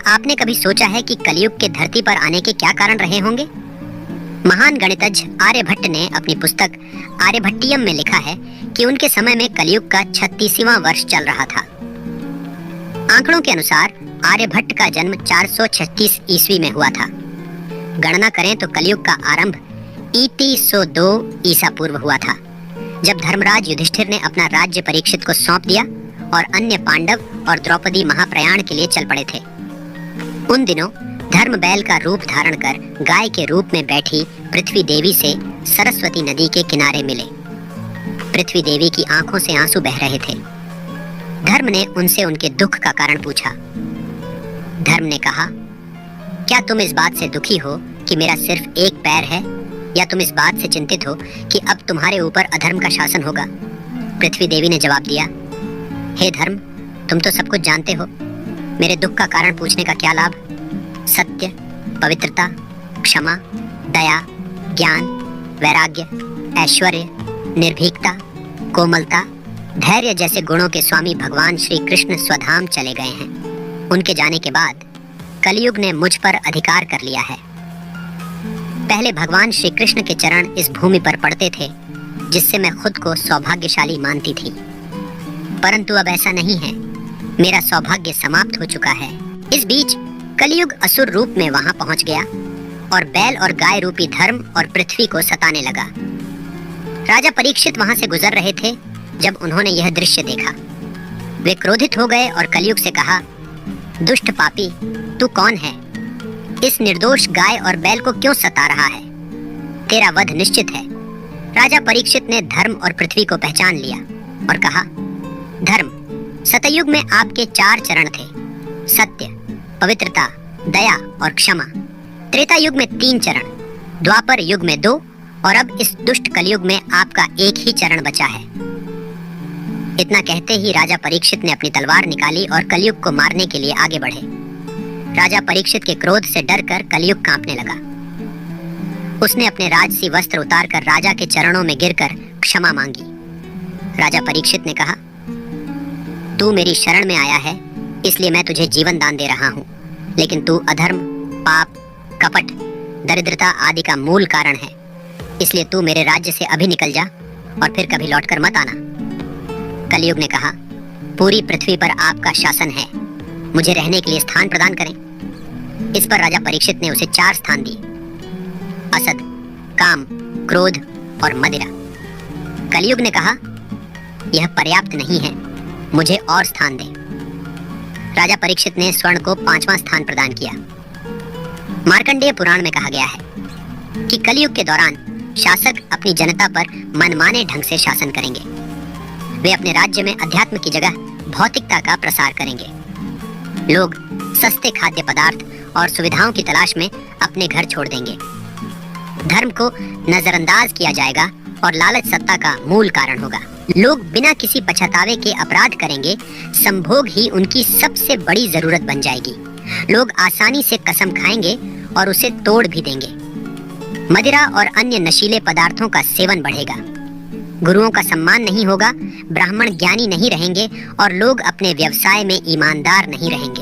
आपने कभी सोचा है कि कलयुग के धरती पर आने के क्या कारण रहे होंगे? महान गणितज्ञ आर्यभट्ट ने अपनी पुस्तक आर्यभट्टियम में लिखा है कि उनके समय में कलयुग का 36वां वर्ष चल रहा था। आंकड़ों के अनुसार आर्यभट्ट का जन्म 436 ईस्वी में हुआ था। गणना करें तो कलयुग का आरंभ ईटी 102 ईसा पूर्व हुआ था, जब धर्मराज युधिष्ठिर ने अपना राज्य परीक्षित को सौंप दिया और अन्य पांडव और द्रौपदी महाप्रयाण के लिए चल पड़े थे। उन दिनों धर्म बैल का रूप धारण कर गाय के रूप में बैठी पृथ्वी देवी से सरस्वती नदी के किनारे मिले। पृथ्वी देवी की आंखों से आंसू बह रहे थे। धर्म ने उनसे उनके दुख का कारण पूछा। धर्म ने कहा, क्या तुम इस बात से दुखी हो कि मेरा सिर्फ एक पैर है, या तुम इस बात से चिंतित हो कि अब तुम्हारे ऊपर अधर्म का शासन होगा? पृथ्वी देवी ने जवाब दिया, हे धर्म, तुम तो सब कुछ जानते हो। मेरे दुख का कारण पूछने का क्या लाभ? सत्य, पवित्रता, क्षमा, दया, ज्ञान, वैराग्य, ऐश्वर्य, निर्भीकता, कोमलता, धैर्य जैसे गुणों के स्वामी भगवान श्री कृष्ण स्वधाम चले गए हैं। उनके जाने के बाद कलयुग ने मुझ पर अधिकार कर लिया है। पहले भगवान श्री कृष्ण के चरण इस भूमि पर पड़ते थे, जिससे मैं खुद को सौभाग्यशाली मानती थी। परंतु अब ऐसा नहीं है। मेरा सौभाग्य समाप्त हो चुका है। इस बीच कलयुग असुर रूप में वहां पहुंच गया और बैल और गाय रूपी धर्म और पृथ्वी को सताने लगा। राजा परीक्षित वहां से गुजर रहे थे जब उन्होंने यह दृश्य देखा। वे क्रोधित हो गए और कलयुग से कहा, दुष्ट पापी, तू कौन है? इस निर्दोष गाय और बैल को क्यों सता रहा है? तेरा वध निश्चित है। राजा परीक्षित ने धर्म और पृथ्वी को पहचान लिया और कहा, धर्म, सतयुग में आपके 4 चरण थे, सत्य, पवित्रता, दया और क्षमा। त्रेता युग में 3 चरण, द्वापर युग में 2 और अब इस दुष्ट कलयुग में आपका एक ही चरण बचा है। इतना कहते ही राजा परीक्षित ने अपनी तलवार निकाली और कलयुग को मारने के लिए आगे बढ़े। राजा परीक्षित के क्रोध से डरकर कलयुग कांपने लगा। उसने अपने राजसी वस्त्र उतारकर राजा के चरणों में गिरकर क्षमा मांगी। राजा परीक्षित ने कहा, तू मेरी शरण में आया है, इसलिए मैं तुझे जीवन दान दे रहा हूँ, लेकिन तू अधर्म, पाप, कपट, दरिद्रता आदि का मूल कारण है। इसलिए तू मेरे राज्य से अभी निकल जा और फिर कभी लौटकर मत आना। कलयुग ने कहा, पूरी पृथ्वी पर आपका शासन है, मुझे रहने के लिए स्थान प्रदान करें। इस पर राजा परीक्षित ने उसे 4 स्थान दिए, असद, काम, क्रोध और मदिरा। कलयुग ने कहा, यह पर्याप्त नहीं है, मुझे और स्थान दे। राजा परीक्षित ने स्वर्ण को 5वां स्थान प्रदान किया। मार्कंडेय पुराण में कहा गया है कि कलयुग के दौरान शासक अपनी जनता पर मनमाने ढंग से शासन करेंगे। वे अपने राज्य में अध्यात्म की जगह भौतिकता का प्रसार करेंगे। लोग सस्ते खाद्य पदार्थ और सुविधाओं की तलाश में अपने घर छोड़ देंगे। धर्म को नजरअंदाज किया जाएगा और लालच सत्ता का मूल कारण होगा। लोग बिना किसी पछतावे के अपराध करेंगे। संभोग ही उनकी सबसे बड़ी जरूरत बन जाएगी। लोग आसानी से कसम खाएंगे और उसे तोड़ भी देंगे। मदिरा और अन्य नशीले पदार्थों का सेवन बढ़ेगा। गुरुओं का सम्मान नहीं होगा, ब्राह्मण ज्ञानी नहीं रहेंगे और लोग अपने व्यवसाय में ईमानदार नहीं रहेंगे।